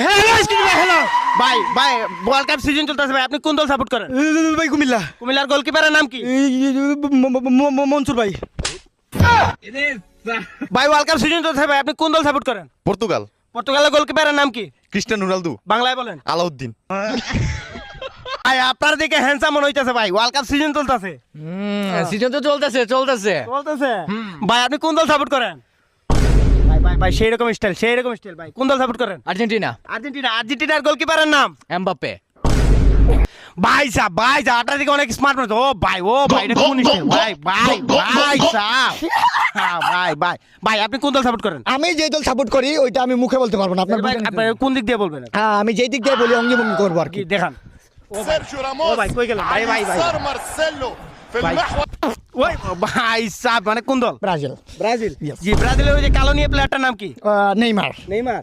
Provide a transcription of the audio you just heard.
Hello ভাই ভাই world cup season চলতেছে ভাই, আপনি কোন দল সাপোর্ট করেন? ভাই কুমিল্লা। কুমিল্লার গোলকিপারের নাম কি? মনসুর ভাই। ভাই ওয়ার্ল্ড কাপ সিজন চলতেছে ভাই, আপনি কোন দল সাপোর্ট করেন? পর্তুগাল। পর্তুগালের গোলকিপারের নাম কি? Cristiano Ronaldo. বাংলায় বলেন। আলাউদ্দিন। ভাই আপনার দিকে হ্যান্ডসাম মনে হইতাছে ভাই, ওয়ার্ল্ড কাপ সিজন চলতেছে। সিজন তো চলতেছে চলতেছে ভাই, আপনি কোন দল সাপোর্ট করেন? ভাই ভাই ভাই সেই রকম স্টাইল ভাই, কোন দল সাপোর্ট করেন? আর্জেন্টিনা। আর্জেন্টিনার গোলকিপারের নাম? এমবাপ্পে। ভাই সাহেব আপনার দিকে অনেক স্মার্ট মনে হচ্ছে। ও ভাই এটা কোন স্টাইল? ভাই সাহেব হ্যাঁ, ভাই আপনি কোন দল সাপোর্ট করেন? আমি যেই দল সাপোর্ট করি ওইটা আমি মুখে বলতে পারবো না, আপনার ভাই, আপনি কোন দিক দিয়ে বলবেন? হ্যাঁ, আমি যেই দিক দিয়ে বলি অঙ্গি ভঙ্গি করবো আর কি। কি দেখান? سيرجيو ও راموس ভাই কই গেলেন? ভাই يسار مارسيلو في ভাই। المحور ওই ভাই সাহেব মানে কোন দল? ব্রাজিল। ব্রাজিল। Yes. জি ব্রাজিলের ওই যে কালো নিয়ে প্লেয়ারটার নাম কি? নেইমার। নেইমার।